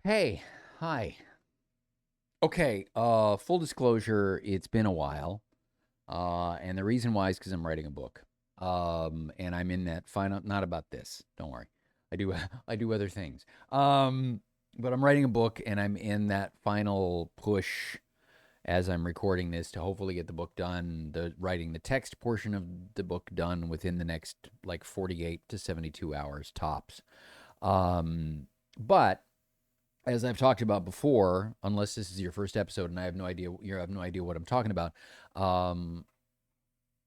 Hey, hi. Okay, full disclosure, it's been a while. And the reason why is because I'm writing a book. And I'm in that final, not about this, don't worry. I do I do other things. But I'm writing a book and I'm in that final push as I'm recording this to hopefully get the book done, the writing the text portion of the book done within the next like 48 to 72 hours tops. Um, but as I've talked about before, unless this is your first episode and I have no idea, you have no idea what I'm talking about. Um,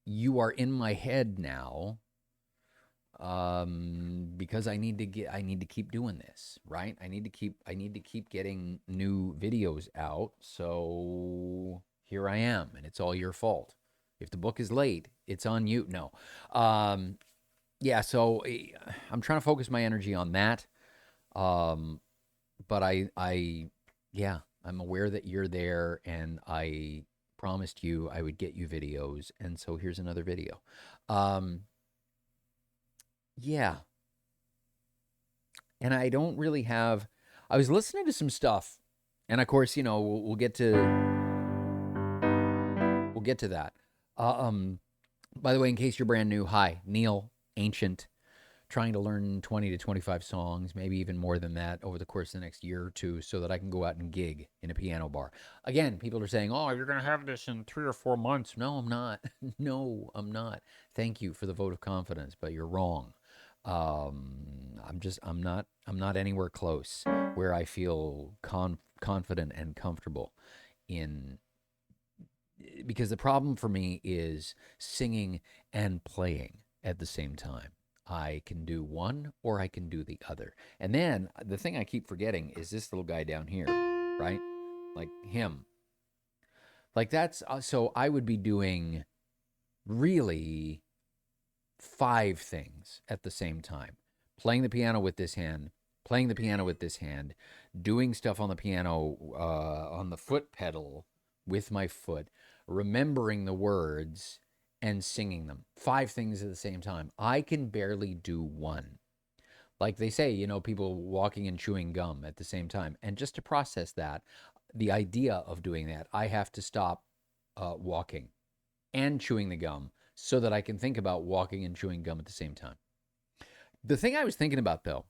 you are in my head now, because I need to keep doing this, right? I need to keep getting new videos out. So here I am, and it's all your fault. If the book is late, it's on you. No, um, yeah. So I'm trying to focus my energy on that. Um, but yeah, I'm aware that you're there, and I promised you I would get you videos, and so here's another video. Um, yeah, and I don't really have. I was listening to some stuff, and of course, we'll get to that. Uh, um, by the way, in case you're brand new, hi, Neil, ancient, trying to learn 20 to 25 songs, maybe even more than that over the course of the next year or two so that I can go out and gig in a piano bar. Again, people are saying, oh, you're going to have this in 3 or 4 months. No, I'm not. No, I'm not. Thank you for the vote of confidence, but you're wrong. I'm not anywhere close where I feel confident and comfortable in, because the problem for me is singing and playing at the same time. I can do one or I can do the other. And then the thing I keep forgetting is this little guy down here, right? Like him. Like that's so I would be doing really five things at the same time: playing the piano with this hand, playing the piano with this hand, doing stuff on the piano, on the foot pedal with my foot, remembering the words, and singing them. Five things at the same time. I can barely do one. Like they say, people walking and chewing gum at the same time. And just to process that, the idea of doing that, I have to stop walking and chewing the gum so that I can think about walking and chewing gum at the same time. The thing I was thinking about, though,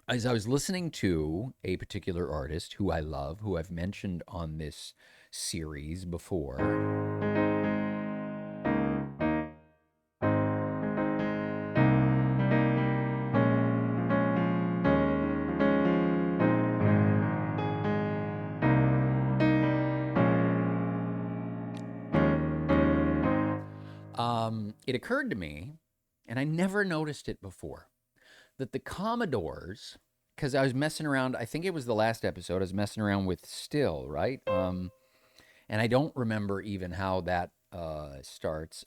as I was listening to a particular artist who I love, who I've mentioned on this series before, it occurred to me, and I never noticed it before, that the Commodores, because I was messing around, I think it was the last episode, I was messing around with Still, right? And I don't remember even how that starts.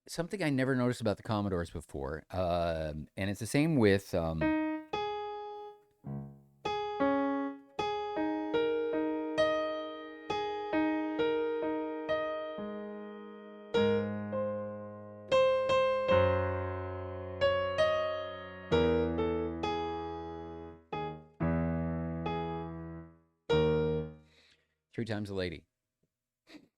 Something I never noticed about the Commodores before, and it's the same with 3 Times a Lady.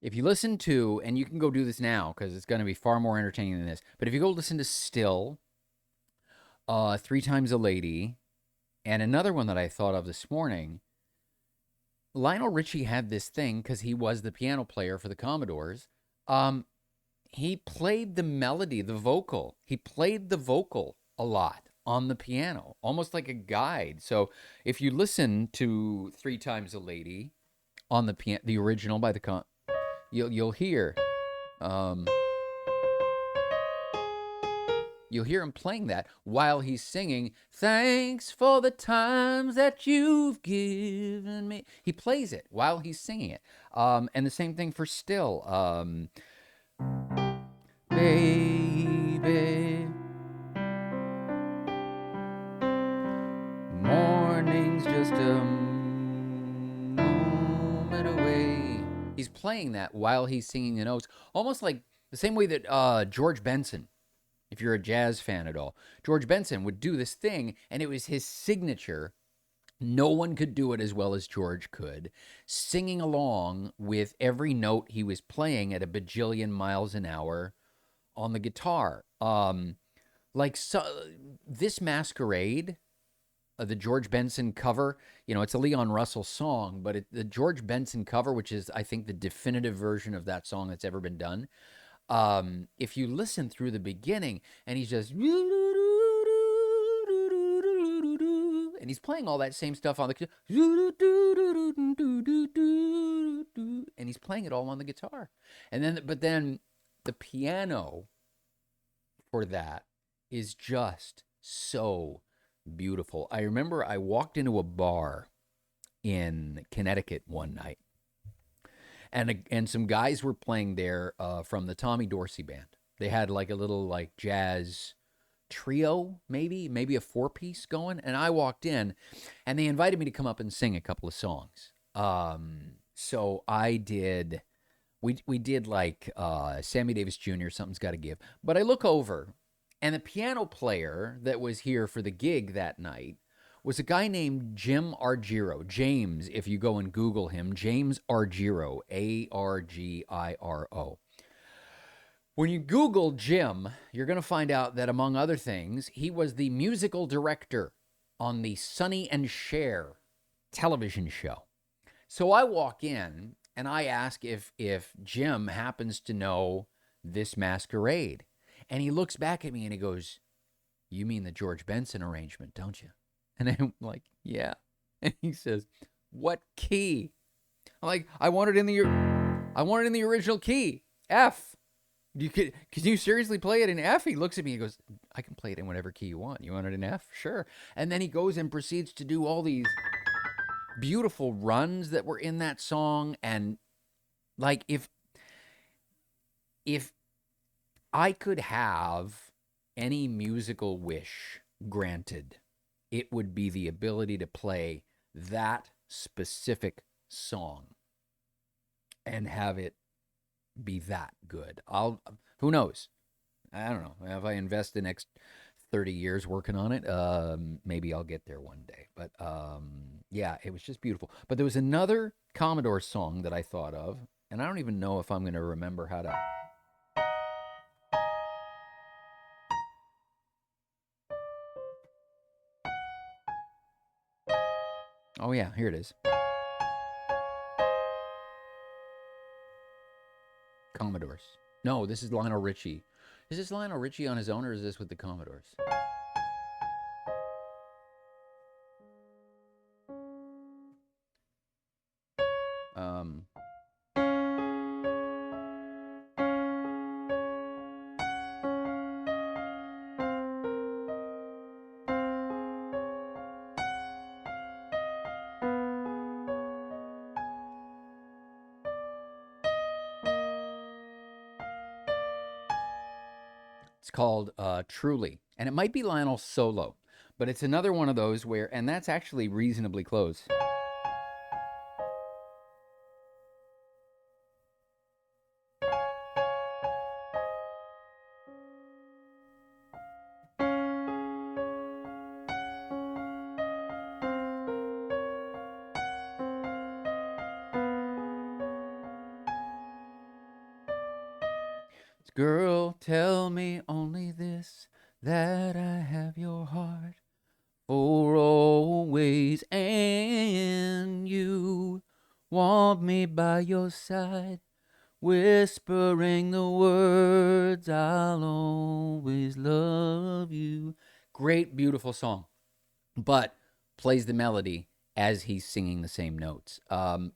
If you listen to, and you can go do this now because it's going to be far more entertaining than this, but if you go listen to Still, 3 Times a Lady, and another one that I thought of this morning, Lionel Richie had this thing because he was the piano player for the Commodores. Um, he played the melody, the vocal. He played the vocal a lot on the piano, almost like a guide. So if you listen to 3 Times a Lady on the piano, the original by you'll hear. Um, you'll hear him playing that while he's singing, "Thanks for the times that you've given me." He plays it while he's singing it. And the same thing for Still. Baby, morning's just a moment away. He's playing that while he's singing the notes, almost like the same way that George Benson, if you're a jazz fan at all, George Benson would do this thing, and it was his signature. No one could do it as well as George could, singing along with every note he was playing at a bajillion miles an hour on the guitar. This Masquerade, the George Benson cover, it's a Leon Russell song, but the George Benson cover, which is, I think, the definitive version of that song that's ever been done. If you listen through the beginning, and he's just, and he's playing all that same stuff on the, and he's playing it all on the guitar. But then the piano for that is just so beautiful. I remember I walked into a bar in Connecticut one night, and some guys were playing there from the Tommy Dorsey band. They had like a little like jazz trio, maybe a 4-piece going, and I walked in, and they invited me to come up and sing a couple of songs. So I did. We did like Sammy Davis Jr., Something's Gotta Give. But I look over, and the piano player that was here for the gig that night was a guy named Jim Argiro. James, if you go and Google him, James Argiro, Argiro. When you Google Jim, you're going to find out that, among other things, he was the musical director on the Sonny and Cher television show. So I walk in, and I ask if Jim happens to know this Masquerade. And he looks back at me and he goes, "You mean the George Benson arrangement, don't you?" And I'm like, "Yeah." And he says, "What key?" I'm like, I want it in the original key, F. Can you seriously play it in F? He looks at me and goes, "I can play it in whatever key you want. You want it in F? Sure." And then he goes and proceeds to do all these beautiful runs that were in that song. And like, if I could have any musical wish granted, it would be the ability to play that specific song and have it be that good. Who knows? I don't know. If I invest the next 30 years working on it, maybe I'll get there one day. But yeah, it was just beautiful. But there was another Commodore song that I thought of, and I don't even know if I'm going to remember how to. Oh yeah, here it is. Commodores. No, this is Lionel Richie. Is this Lionel Richie on his own, or is this with the Commodores? It's called Truly, and it might be Lionel's solo, but it's another one of those where, and that's actually reasonably close. Girl, tell me only this, that I have your heart for always, and you want me by your side, whispering the words, "I'll always love you." Great, beautiful song, but plays the melody as he's singing the same notes.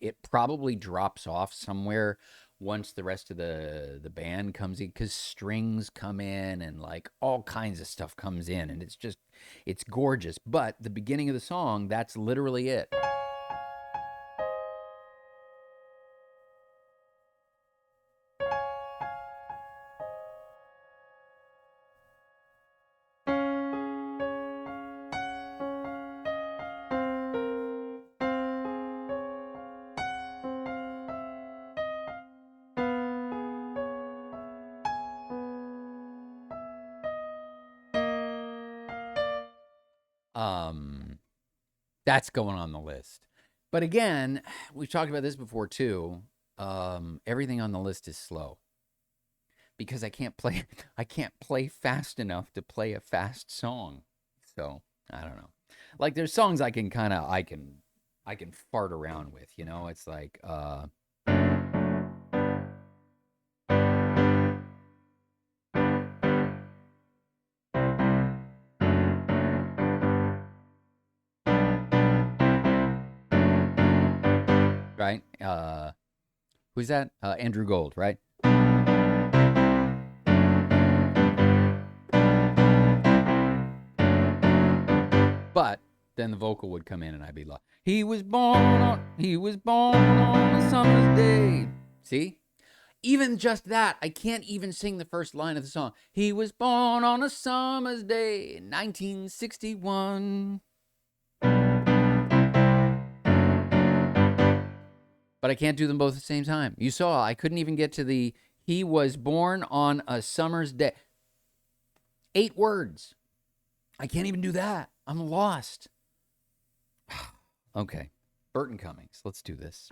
It probably drops off somewhere once the rest of the band comes in, because strings come in and like all kinds of stuff comes in, and it's gorgeous. But the beginning of the song, that's literally it. Um, that's going on the list. But again, we've talked about this before too. Everything on the list is slow because I can't play fast enough to play a fast song. So I don't know. Like there's songs I can fart around with. You know, it's like right. Who's that? Andrew Gold, right? But then the vocal would come in and I'd be like, he was born on a summer's day. See? Even just that, I can't even sing the first line of the song. He was born on a summer's day in 1961. But I can't do them both at the same time. You saw, I couldn't even get to the he was born on a summer's day. 8 words. I can't even do that. I'm lost. Okay. Burton Cummings. Let's do this.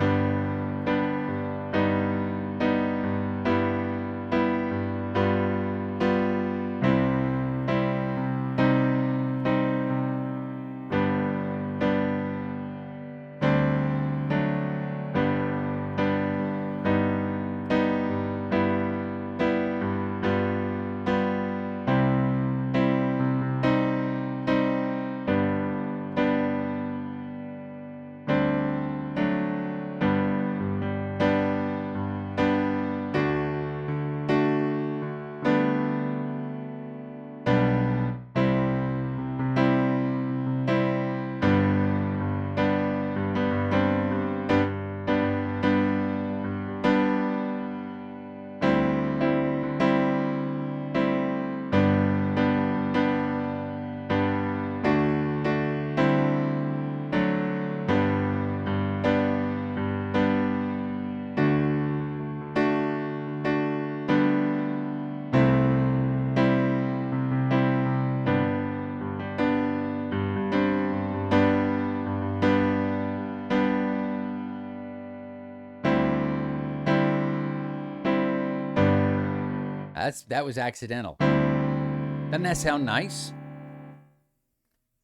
That was accidental. Doesn't that sound nice?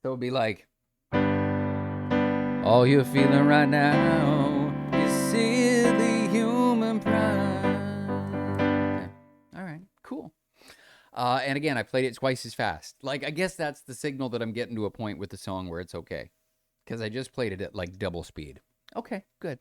So it'd be like, all you're feeling right now is silly human pride. Okay. All right, cool. And again, I played it twice as fast. Like, I guess that's the signal that I'm getting to a point with the song where it's okay. Because I just played it at like double speed. Okay, good.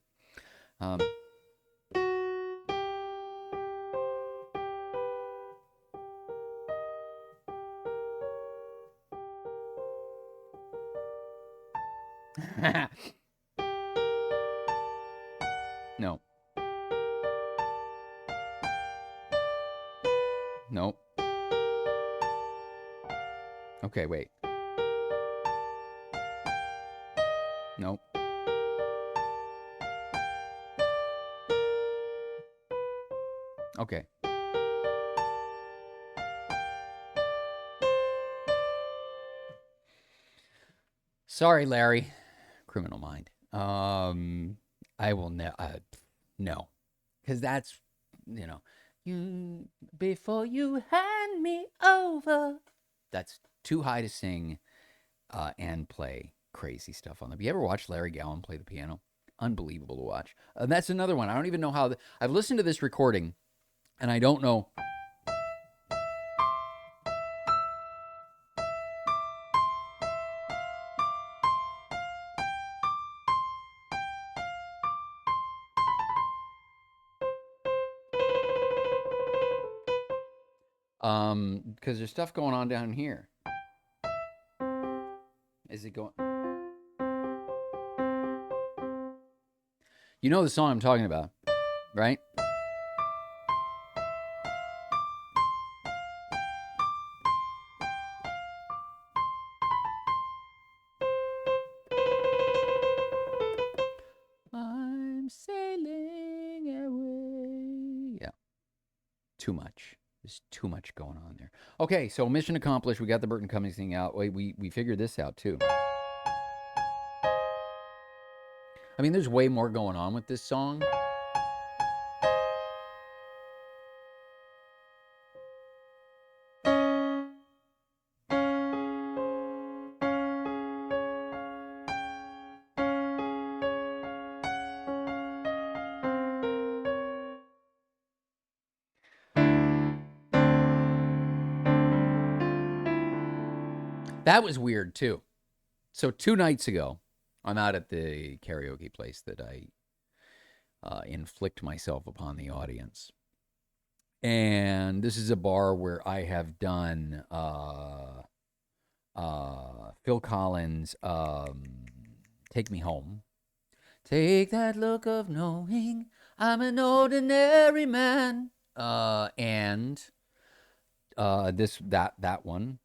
No. No. Okay, wait. Nope. Okay. Sorry, Larry. Criminal Mind. I will no, because that's you before you hand me over. That's too high to sing and play crazy stuff on them. You ever watch Larry Gowan play the piano? Unbelievable to watch. That's another one. I don't even know how. I've listened to this recording, and I don't know. Because there's stuff going on down here. Is it going? You know the song I'm talking about, right? I'm sailing away. Yeah. Too much. There's too much going on there. Okay, so mission accomplished. We got the Burton Cummings thing out. We figured this out too. I mean, there's way more going on with this song. That was weird too. So 2 nights ago, I'm out at the karaoke place that I inflict myself upon the audience. And this is a bar where I have done Phil Collins' Take Me Home. Take that look of knowing I'm an ordinary man. And that one.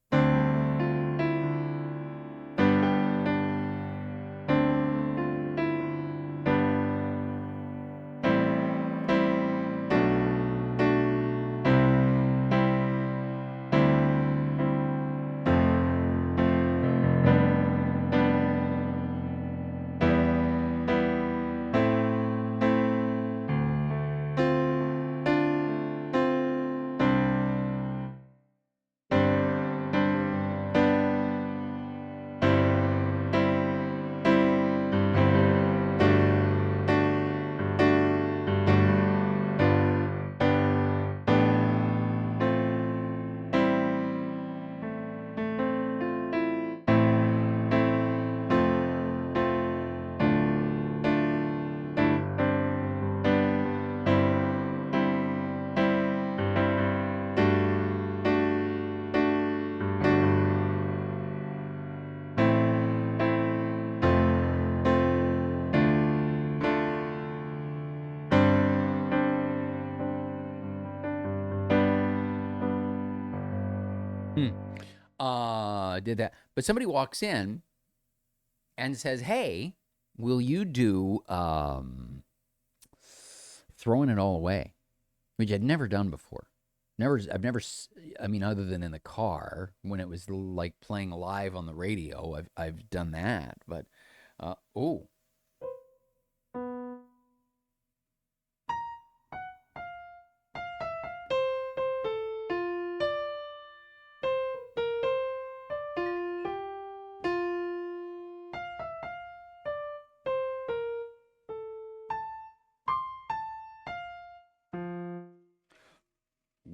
Did that. But somebody walks in and says, "Hey, will you do Throwing It All Away?" Which I'd never done before. I've never. I mean, other than in the car when it was like playing live on the radio, I've done that. But oh.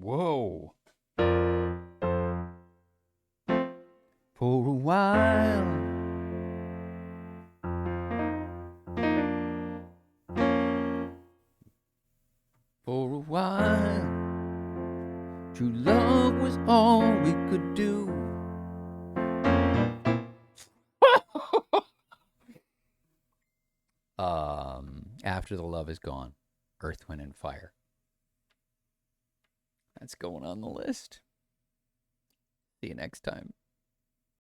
Whoa. For a while, for a while, true love was all we could do. After the Love Is Gone, Earth, Wind, and Fire. That's going on the list. See you next time.